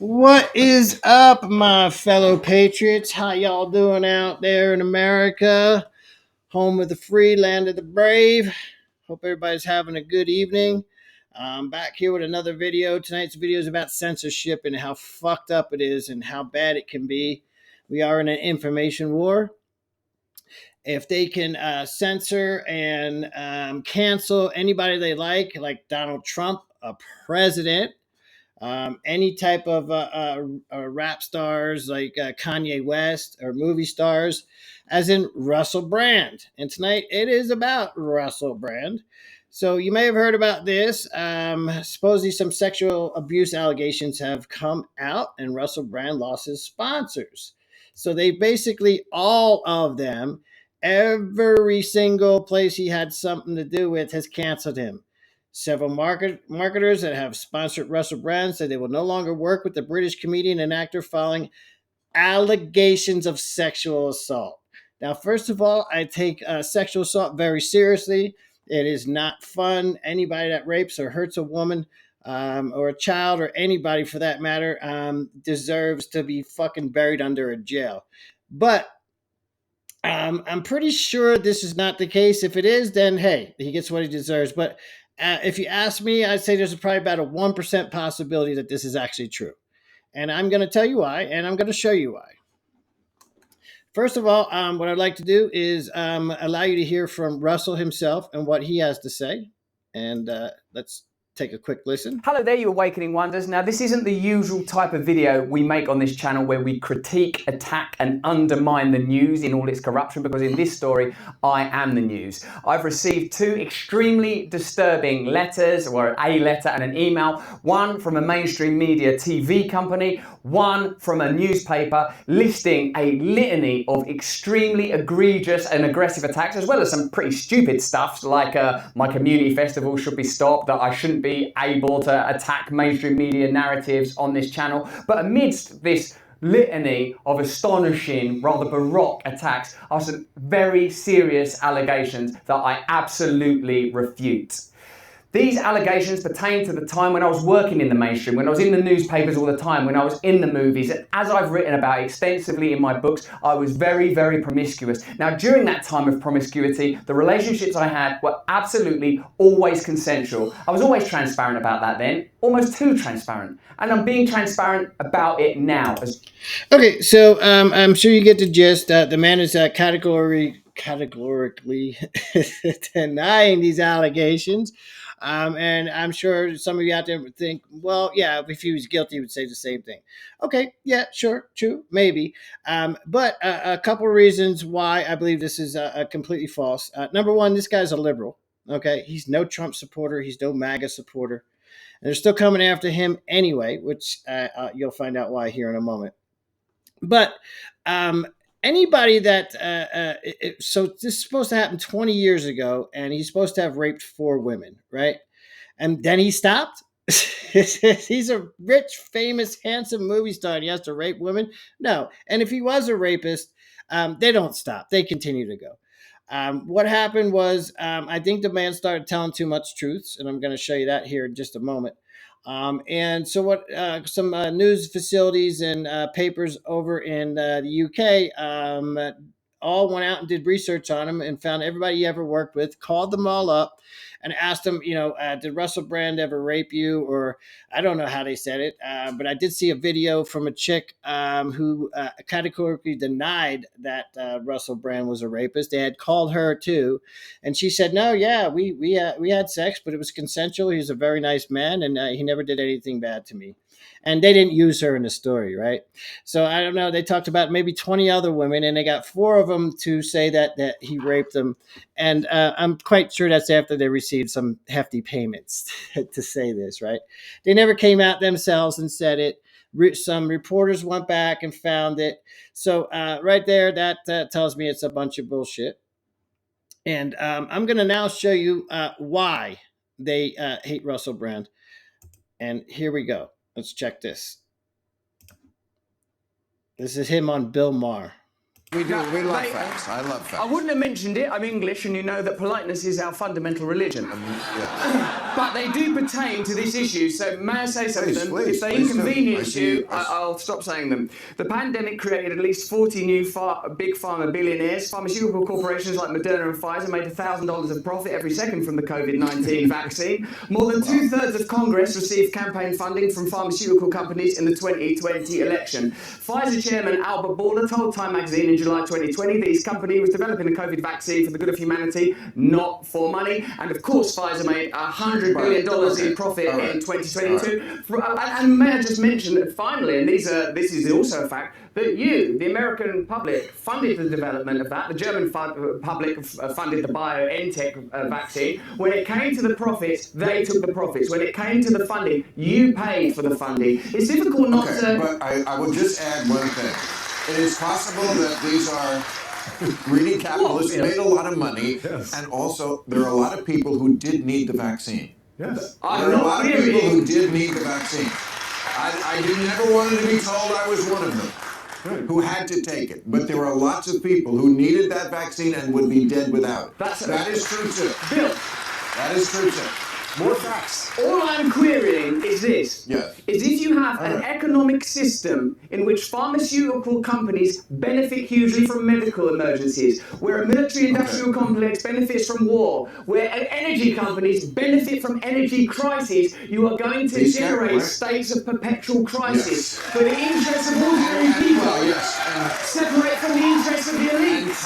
What is up, my fellow patriots? How y'all doing out there in America? Home of the free, land of the brave. Hope everybody's having a good evening. I'm back here with another video. Tonight's video is about censorship and how fucked up it is and how bad it can be. We are in an information war. If they can censor and cancel anybody they like Donald Trump, a president, any type of rap stars like Kanye West or movie stars, as in Russell Brand. And tonight it is about Russell Brand. So you may have heard about this. Supposedly, some sexual abuse allegations have come out, and Russell Brand lost his sponsors. So they basically, all of them, every single place he had something to do with, has canceled him. Several marketers that have sponsored Russell Brand said they will no longer work with the British comedian and actor following allegations of sexual assault. Now, first of all, I take sexual assault very seriously. It is not fun. Anybody that rapes or hurts a woman or a child or anybody for that matter deserves to be fucking buried under a jail. But I'm pretty sure this is not the case. If it is, then hey, he gets what he deserves. But if you ask me, I'd say there's probably about a 1% possibility that this is actually true. And I'm going to tell you why, and I'm going to show you why. First of all, what I'd like to do is allow you to hear from Russell himself and what he has to say. And let's take a quick listen. Hello there, you Awakening Wonders. Now, this isn't the usual type of video we make on this channel where we critique, attack, and undermine the news in all its corruption, because in this story, I am the news. I've received two extremely disturbing letters, or a letter and an email, one from a mainstream media TV company, one from a newspaper, listing a litany of extremely egregious and aggressive attacks, as well as some pretty stupid stuff like my community festival should be stopped, that I shouldn't be able to attack mainstream media narratives on this channel. But amidst this litany of astonishing, rather baroque attacks are some very serious allegations that I absolutely refute. These allegations pertain to the time when I was working in the mainstream, when I was in the newspapers all the time, when I was in the movies. And as I've written about extensively in my books, I was very, very promiscuous. Now, during that time of promiscuity, the relationships I had were absolutely always consensual. I was always transparent about that then, almost too transparent. And I'm being transparent about it now. Okay, so I'm sure you get the gist. The man is categorically denying these allegations. And I'm sure some of you out there would think, well, yeah, if he was guilty, he would say the same thing. Okay, yeah, sure, true, maybe. But a couple of reasons why I believe this is completely false. Number one, this guy's a liberal. Okay, he's no Trump supporter. He's no MAGA supporter. And they're still coming after him anyway, which you'll find out why here in a moment. But um, anybody that so this is supposed to happen 20 years ago, and he's supposed to have raped four women, right? And then he stopped. He's a rich, famous, handsome movie star, and he has to rape women. No, and if he was a rapist, they don't stop; they continue to go. What happened was, I think the man started telling too much truths, and I'm going to show you that here in just a moment. And so, what some news facilities and papers over in the UK all went out and did research on him and found everybody he ever worked with, called them all up, and asked them, did Russell Brand ever rape you? Or I don't know how they said it, but I did see a video from a chick who categorically denied that Russell Brand was a rapist. They had called her too, and she said, "No, yeah, we had sex, but it was consensual. He was a very nice man, and he never did anything bad to me." And they didn't use her in the story, right? So I don't know. They talked about maybe 20 other women, and they got four of them to say that he raped them. And I'm quite sure that's after they received some hefty payments to say this, right? They never came out themselves and said it. Some reporters went back and found it. So right there, that tells me it's a bunch of bullshit. And I'm going to now show you why they hate Russell Brand. And here we go. Let's check this. This is him on Bill Maher. We do. No, We love they- facts. I love I facts. wouldn't have mentioned it. I'm English, and you know that politeness is our fundamental religion. Yeah. But they do pertain to this issue, so may I say something? Please, If they please do. inconvenience you, I see. I'll stop saying them. The pandemic created at least 40 new big pharma billionaires. Pharmaceutical corporations like Moderna and Pfizer made $1,000 of profit every second from the COVID-19 vaccine. More than two-thirds of Congress received campaign funding from pharmaceutical companies in the 2020 election. Pfizer chairman Albert Bourla told Time magazine in July 2020 that his company was developing a COVID vaccine for the good of humanity, not for money. And of course, Pfizer made $100 billion in profit in 2022. And may I just mention that finally, and this is also a fact, that the American public, funded the development of that. The German public funded the BioNTech vaccine. When it came to the profits, they took the profits. When it came to the funding, you paid for the funding. It's difficult not to... But I will just add one thing. It is possible that these are greedy capitalists who made a lot of money, and also there are a lot of people who did need the vaccine. Yes. There are a lot of people who did need the vaccine. I never wanted to be told I was one of them who had to take it. But there were lots of people who needed that vaccine and would be dead without it. That is true too. Bill, That is true too. More facts. all I'm querying is this. Yes. Is if you have an economic system in which pharmaceutical companies benefit hugely from medical emergencies, where a military industrial complex benefits from war, where energy companies benefit from energy crises, you are going to generate states of perpetual crisis for the interests of ordinary people, Well, yes. separate from the interests of the elite.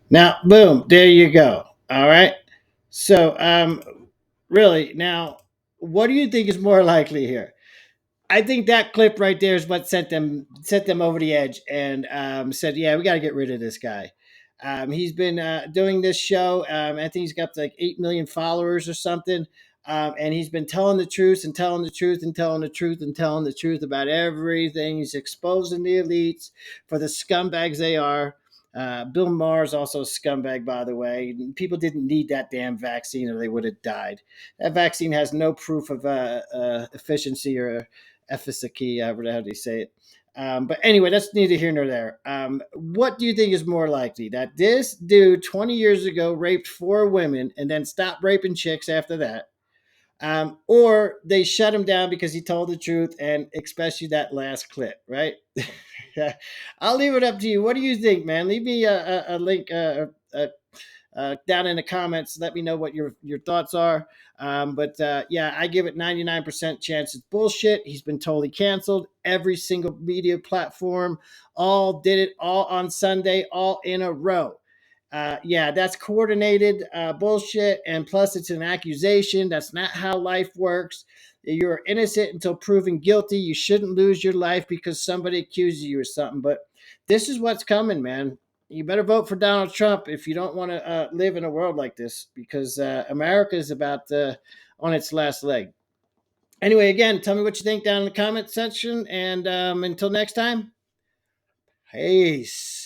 Now, boom, there you go. All right. So, really, now, what do you think is more likely here? I think that clip right there is what sent them over the edge and said, "Yeah, we got to get rid of this guy." He's been doing this show. I think he's got like 8 million followers or something, and he's been telling the truth and telling the truth and telling the truth and telling the truth about everything. He's exposing the elites for the scumbags they are. Bill Maher is also a scumbag, by the way. People didn't need that damn vaccine or they would have died. That vaccine has no proof of efficiency or efficacy, however how do you say it. But anyway, that's neither here nor there. What do you think is more likely? That this dude 20 years ago raped 4 women and then stopped raping chicks after that? Or they shut him down because he told the truth, and especially that last clip, right? Yeah. I'll leave it up to you. What do you think, man? Leave me a link down in the comments. Let me know what your thoughts are. But yeah, I give it 99% chance it's bullshit. He's been totally canceled. Every single media platform all did it all on Sunday, all in a row. Yeah, that's coordinated bullshit. And plus, it's an accusation. That's not how life works. You're innocent until proven guilty. You shouldn't lose your life because somebody accuses you or something. But this is what's coming, man. You better vote for Donald Trump if you don't want to live in a world like this, because America is about on its last leg. Anyway, again, tell me what you think down in the comment section. And until next time, peace.